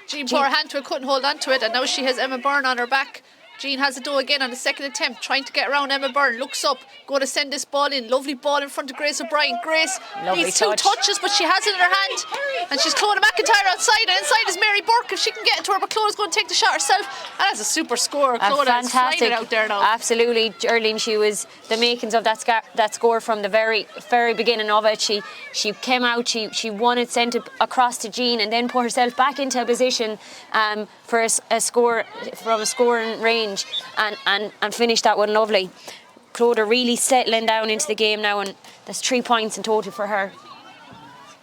[SPEAKER 2] Jean put her hand to it, couldn't hold on to it, and now she has Emma Byrne on her back. Jean has it though again on the second attempt, trying to get around Emma Byrne. Looks up, going to send this ball in. Lovely ball in front of Grace O'Brien. Grace needs 2 touches, but she has it in her hand. And she's Clodagh McIntyre outside, and inside is Mary Burke if she can get into her, but Clodag's going to take the shot herself. And that's a super score. Clodagh is flying it out there now.
[SPEAKER 1] Absolutely, Geraldine. She was the makings of that score from the very beginning of it. She came out, she won it, sent it across to Jean, and then put herself back into a position for a score from a scoring range, and finished that one lovely. Clodagh really settling down into the game now, and there's 3 points in total for her.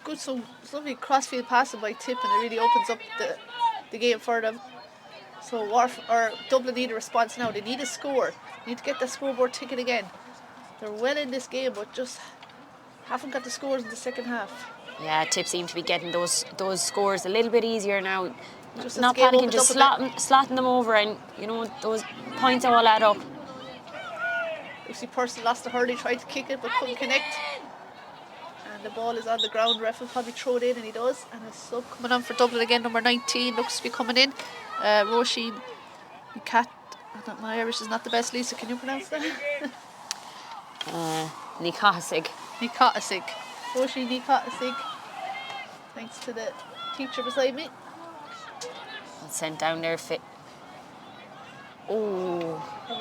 [SPEAKER 2] Good, so lovely crossfield passing by Tip, and it really opens up the game for them. So Dublin need a response now. They need a score. They need to get the scoreboard ticking again. They're well in this game, but just haven't got the scores in the second half.
[SPEAKER 1] Yeah, Tip seem to be getting those scores a little bit easier now.
[SPEAKER 2] Just
[SPEAKER 1] not panicking, just slotting them over, and those points all add up.
[SPEAKER 2] Lucy Purcell lost the hurley, tried to kick it but couldn't connect. And the ball is on the ground. Ref will probably throw it in, and he does. And a sub coming on for Dublin again, number 19, looks to be coming in. Roisin Cat. My Irish is not the best. Lisa, can you pronounce that?
[SPEAKER 1] Nikasig.
[SPEAKER 2] Roisin Nikasig. Thanks to the teacher beside me.
[SPEAKER 1] Sent down there.
[SPEAKER 2] A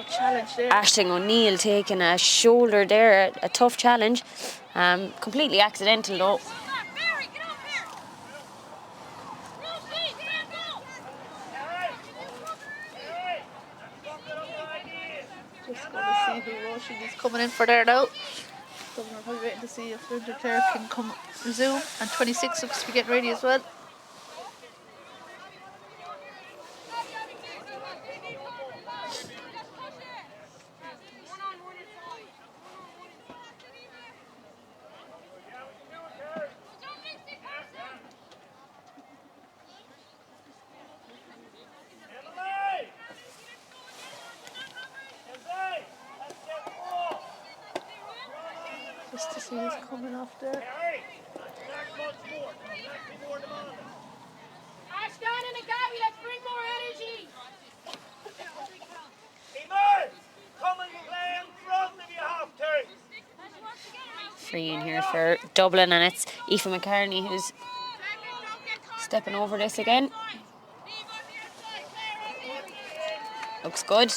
[SPEAKER 2] challenge there.
[SPEAKER 1] Aisling O'Neill taking a shoulder there, a tough challenge. Completely accidental though.
[SPEAKER 2] Just going to see who Roisin is coming in for there now. Dublin are probably waiting to see if Linda Clare can resume. And 26 looks to be getting ready as well. Just to see who's coming off there.
[SPEAKER 5] Ashton and Gabby, let's bring more energy.
[SPEAKER 3] Come and play in front if you have to.
[SPEAKER 1] Free in here for Dublin, and it's Aoife McCartney who's stepping over this again. Looks good.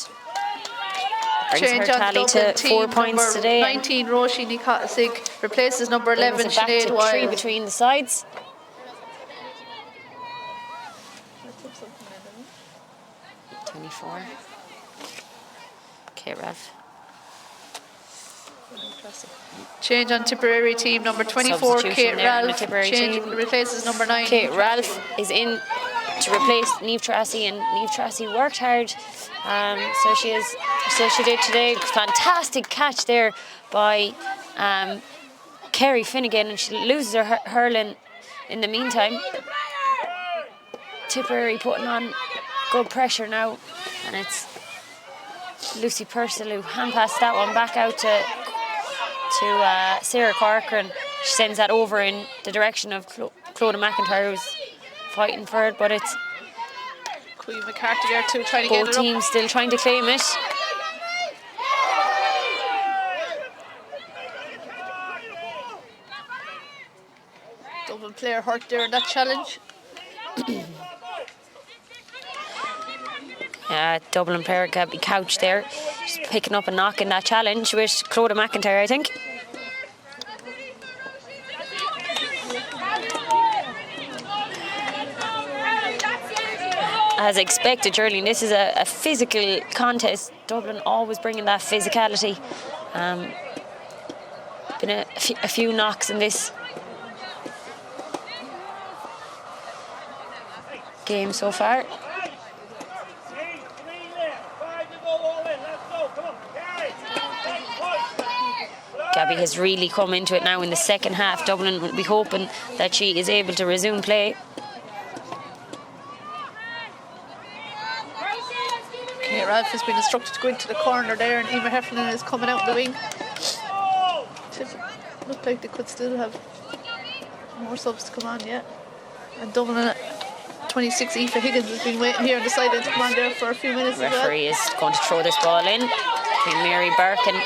[SPEAKER 1] Brings
[SPEAKER 2] Change
[SPEAKER 1] her
[SPEAKER 2] on
[SPEAKER 1] tally
[SPEAKER 2] Dublin
[SPEAKER 1] to
[SPEAKER 2] team.
[SPEAKER 1] 4 points
[SPEAKER 2] Number
[SPEAKER 1] today.
[SPEAKER 2] 19, Roisin Nikasig replaces number
[SPEAKER 1] Brings
[SPEAKER 2] 11,
[SPEAKER 1] it back
[SPEAKER 2] Sinead
[SPEAKER 1] to 3
[SPEAKER 2] Wild.
[SPEAKER 1] between the sides. 24. Okay, Ralph.
[SPEAKER 2] Change on Tipperary team. Number 24,
[SPEAKER 1] Substitution
[SPEAKER 2] Kate
[SPEAKER 1] there on the
[SPEAKER 2] Ralph.
[SPEAKER 1] Tipperary
[SPEAKER 2] Change
[SPEAKER 1] team.
[SPEAKER 2] replaces number 9.
[SPEAKER 1] Okay, Ralph is in to replace Niamh Tracy, and Niamh Tracy worked hard. So she did today. Fantastic catch there by Kerry Finnegan, and she loses her hurling in the meantime. Tipperary putting on good pressure now, and it's Lucy Purcell who hand passed that one back out to Sarah Corcoran. She sends that over in the direction of Clodagh McIntyre, who's fighting for it, but it's
[SPEAKER 2] Queen McCarthy there too, trying to get
[SPEAKER 1] both
[SPEAKER 2] it up.
[SPEAKER 1] teams still trying to claim it.
[SPEAKER 2] Dublin player hurt there in that challenge.
[SPEAKER 1] Dublin player Gabby Couch there, just picking up a knock in that challenge with Clodagh McIntyre, I think. As expected, Geraldine, this is a physical contest. Dublin always bringing that physicality. Been a few knocks in this game so far. Gabby has really come into it now in the second half. Dublin will be hoping that she is able to resume play.
[SPEAKER 2] Okay, Ralph has been instructed to go into the corner there, and Emer Heffernan is coming out the wing. Looked like they could still have more subs to come on yet. And Dublin at 26, Aoife Higgins has been waiting here on the sideline to come on there for a few minutes as well.
[SPEAKER 1] Referee is going to throw this ball in between Mary Burke and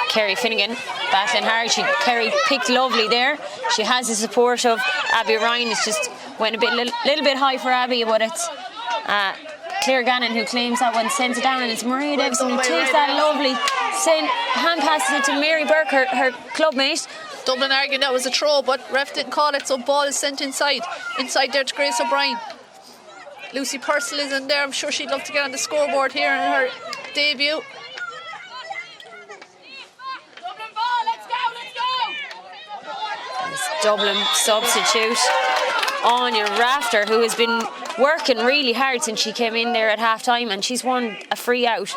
[SPEAKER 1] Kerry Finnegan. Battling hard. Kerry picked lovely there. She has the support of Abby Ryan. It's just went a little bit high for Abby, but it's Claire Gannon who claims that one, sends it down, and it's Maria Davison who takes that lovely hand passes it to Mary Burke, her clubmate.
[SPEAKER 2] Dublin arguing that was a throw, but ref didn't call it, so ball is sent inside there to Grace O'Brien. Lucy Purcell is in there. I'm sure she'd love to get on the scoreboard here in her debut.
[SPEAKER 5] Dublin ball, let's go!
[SPEAKER 1] This Dublin substitute, Anya Rafter, who has been working really hard since she came in there at half time, and she's won a free out.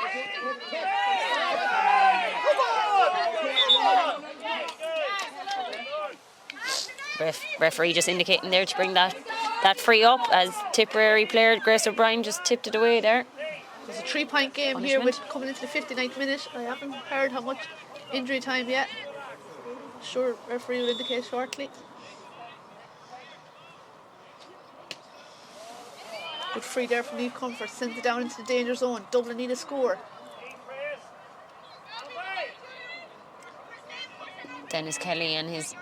[SPEAKER 1] Referee just indicating there to bring that free up, as Tipperary player Grace O'Brien just tipped it away there.
[SPEAKER 2] There's a 3-point game here with coming into the 59th minute. I haven't heard how much injury time yet. Sure, referee will indicate shortly. Good free there from Niamh Comfort, sends it down into the danger zone. Dublin need a score.
[SPEAKER 1] Dennis Kelly and his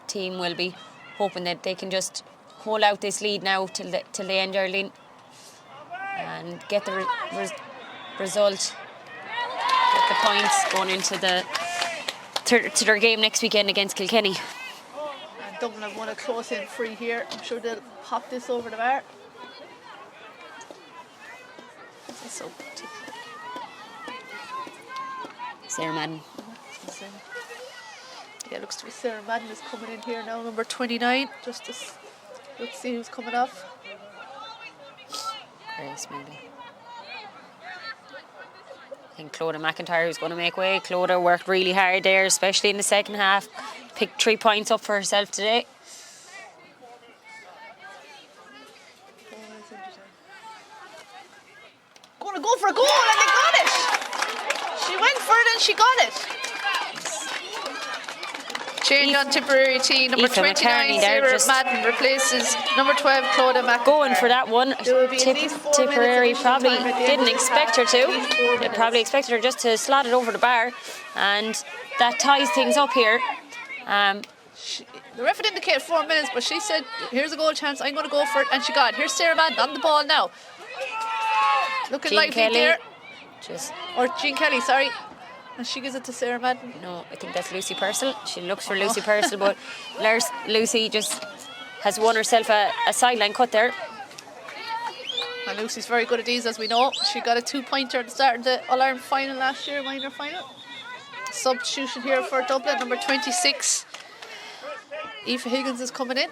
[SPEAKER 1] team will be hoping that they can just hold out this lead now till the end, Arlene, and get the result, get the points going into to their game next weekend against Kilkenny.
[SPEAKER 2] And Dublin have won a close-in free here. I'm sure they'll pop this over the bar. So,
[SPEAKER 1] Sarah Madden.
[SPEAKER 2] yeah, looks to be Sarah Madden is coming in here now, number 29. Just to let's see who's coming off.
[SPEAKER 1] Grace, maybe. I think Clodagh McIntyre who's going to make way. Clodagh worked really hard there, especially in the second half. Picked 3 points up for herself today.
[SPEAKER 2] Going to go for a goal, and they got it. She went for it and she got it. Change on Tipperary team. Number
[SPEAKER 1] Aoife
[SPEAKER 2] 29,
[SPEAKER 1] McCartney there,
[SPEAKER 2] Sarah
[SPEAKER 1] just
[SPEAKER 2] Madden replaces number 12, Clodagh McIntyre.
[SPEAKER 1] going for that one.
[SPEAKER 2] There will be at least 4
[SPEAKER 1] Tipperary
[SPEAKER 2] minutes
[SPEAKER 1] probably
[SPEAKER 2] additional time at the end
[SPEAKER 1] didn't
[SPEAKER 2] of this
[SPEAKER 1] expect her
[SPEAKER 2] half. At least 4
[SPEAKER 1] to. They
[SPEAKER 2] minutes.
[SPEAKER 1] probably expected her just to slot it over the bar, and that ties things up here.
[SPEAKER 2] The ref indicated 4 minutes, but she said, here's a goal chance, I'm going to go for it, and she got it. Here's Sarah Madden on the ball now. Looking
[SPEAKER 1] Jean
[SPEAKER 2] lively
[SPEAKER 1] Kelly
[SPEAKER 2] there. Or Jean Kelly, sorry. And she gives it to Sarah Madden.
[SPEAKER 1] No, I think that's Lucy Purcell. She looks for Lucy Purcell, but Lucy just has won herself a sideline cut there.
[SPEAKER 2] And Lucy's very good at these, as we know. She got a 2-pointer at the start of the All-Ireland final last year, minor final. Substitution here for Dublin, number 26. Aoife Higgins is coming in.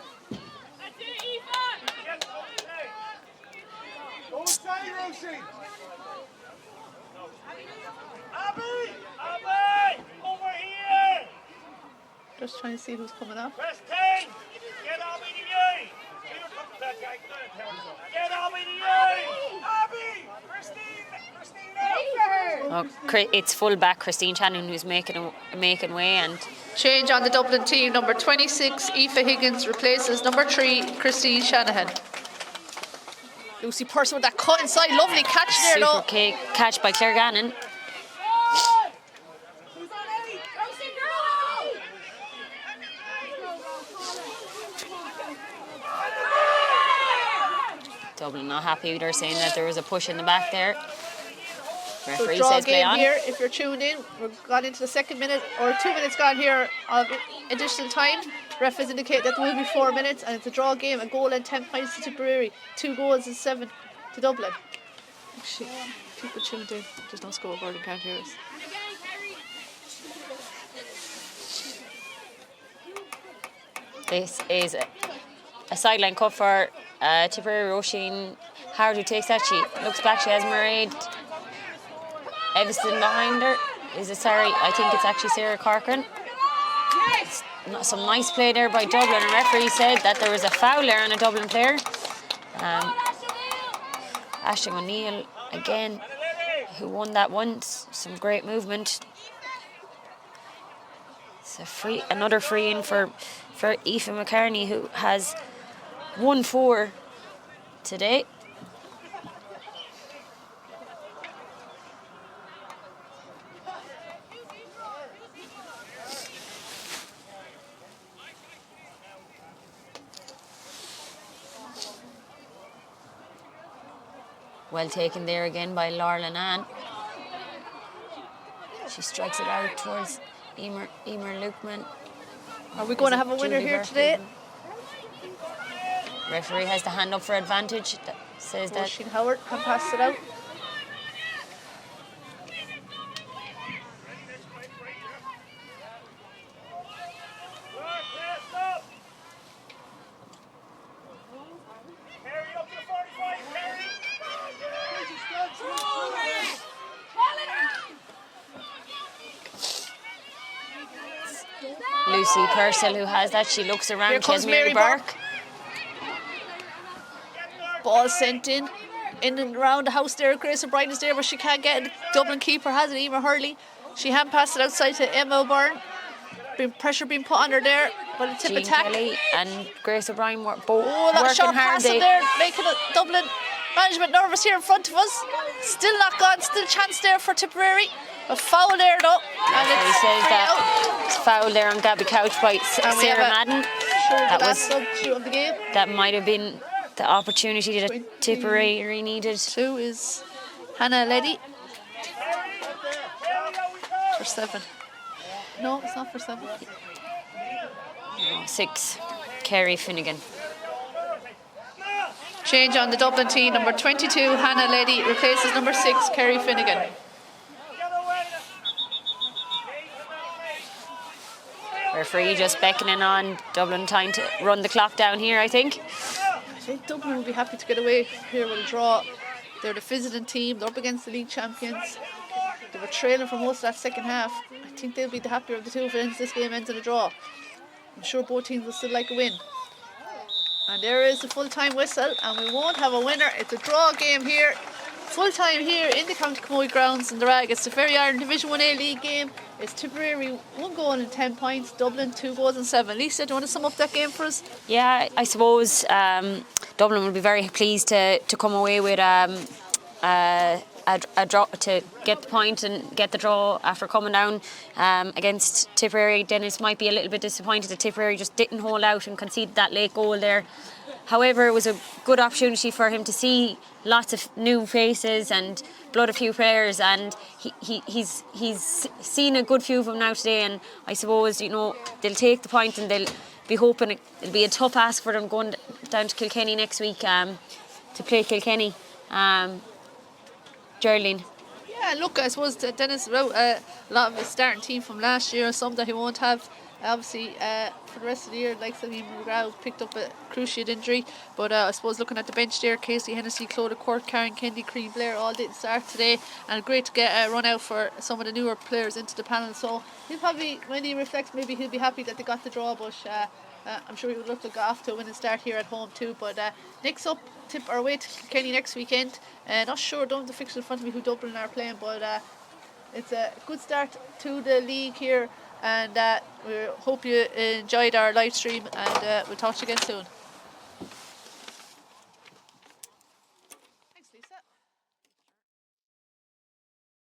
[SPEAKER 3] Abby, over here.
[SPEAKER 2] Just trying to see who's coming up.
[SPEAKER 3] Press 10. Get Abby to you. Get Abby to you. Abby, Christine.
[SPEAKER 1] It's full back Christine Shannon who's making way, and
[SPEAKER 2] Change on the Dublin team. Number 26, Aoife Higgins, replaces number 3, Christine Shanahan. Lucy Purcell with that cut inside. Lovely catch there, though.
[SPEAKER 1] super catch by Claire Gannon. Dublin not happy. They're saying that there was a push in the back there.
[SPEAKER 2] So
[SPEAKER 1] Referee
[SPEAKER 2] draw
[SPEAKER 1] says play
[SPEAKER 2] game
[SPEAKER 1] on.
[SPEAKER 2] here. If you're tuned in, we've gone into the second minute, or 2 minutes gone here of additional time. Referees indicate that there will be 4 minutes, and it's a draw game. A goal and 10 points to Tipperary. 2 goals and 7 to Dublin. Actually, people tuned in. There's no scoreboard and can't hear us.
[SPEAKER 1] This is a sideline cut for Tipperary. Roisin Howard who takes that. She looks back. She has Mairead Evanston behind her. I think it's actually Sarah Corcoran. Some nice play there by Dublin. And referee said that there was a foul there on a Dublin player. Aisling O'Neill again, who won that once. Some great movement. It's another free in for Aoife McCartney, who has won 4 today. Well taken there again by Laura Lannan. She strikes it out towards Emer Lukeman.
[SPEAKER 2] Are we going to have a winner here today?
[SPEAKER 1] Referee has the hand up for advantage. That says that.
[SPEAKER 2] Roisin Howard can pass it out.
[SPEAKER 1] Lucy Purcell who has that. She looks around.
[SPEAKER 2] Here comes
[SPEAKER 1] Mary Burke.
[SPEAKER 2] Ball sent in and around the house there. Grace O'Brien is there, but she can't get it. Dublin keeper has it, Emer Hurley. She hand passed it outside to Emma O'Byrne. Pressure being put on her there, but a tip
[SPEAKER 1] Jean
[SPEAKER 2] attack.
[SPEAKER 1] Kelly and Grace O'Brien were both
[SPEAKER 2] That
[SPEAKER 1] working
[SPEAKER 2] short
[SPEAKER 1] hard.
[SPEAKER 2] pass in there, making it Dublin management nervous here in front of us. Still not gone, still a chance there for Tipperary. A foul there though. And
[SPEAKER 1] He
[SPEAKER 2] it's
[SPEAKER 1] says
[SPEAKER 2] straight
[SPEAKER 1] that
[SPEAKER 2] out.
[SPEAKER 1] it's foul there on Gabby Couch by
[SPEAKER 2] And we have
[SPEAKER 1] Sarah
[SPEAKER 2] a-
[SPEAKER 1] Madden.
[SPEAKER 2] Sure, the
[SPEAKER 1] That
[SPEAKER 2] last
[SPEAKER 1] was
[SPEAKER 2] substitute of the game.
[SPEAKER 1] that might have been the opportunity that Tipperary needed.
[SPEAKER 2] 2 is Hannah Leddy for 7. No, it's not for 7.
[SPEAKER 1] 6, Kerry Finnegan.
[SPEAKER 2] Change on the Dublin team. Number 22, Hannah Leddy, replaces number 6, Kerry Finnegan.
[SPEAKER 1] Referee just beckoning on Dublin, time to run the clock down here, I think.
[SPEAKER 2] I think Dublin will be happy to get away here with a draw. They're the visiting team. They're up against the league champions. They were trailing for most of that second half. I think they'll be the happier of the two if this game ends in a draw. I'm sure both teams will still like a win. And there is the full-time whistle, and we won't have a winner. It's a draw game here. Full-time here in the County Camoy grounds in the Rag. It's the Ferry Ireland Division 1A League game. It's Tipperary 1 goal and 10 points. Dublin 2 goals and 7. Lisa, do you want to sum up that game for us?
[SPEAKER 1] Yeah, I suppose Dublin will be very pleased to come away with a draw, to get the point and get the draw after coming down against Tipperary. Dennis might be a little bit disappointed that Tipperary just didn't hold out and conceded that late goal there. However, it was a good opportunity for him to see lots of new faces and blood a few players, and he's seen a good few of them now today, and I suppose, you know, they'll take the point and they'll be hoping it'll be a tough ask for them going down to Kilkenny next week to play Kilkenny. Geraldine.
[SPEAKER 2] Yeah, look, I suppose that Dennis wrote a lot of his starting team from last year, some that he won't have. Obviously, for the rest of the year, like Salim McGrath picked up a cruciate injury, but I suppose looking at the bench there, Casey Hennessy, Clodagh Court, Karen Kendi, Cream Blair all didn't start today, and great to get a run out for some of the newer players into the panel. So he'll probably, when he reflects, maybe he'll be happy that they got the draw, but I'm sure he would love to go off to a winning start here at home too. But next up, away to Kilkenny next weekend. Not sure, don't have the fixture in front of me who Dublin are playing, but it's a good start to the league here, and we hope you enjoyed our live stream, and we'll talk to you again soon.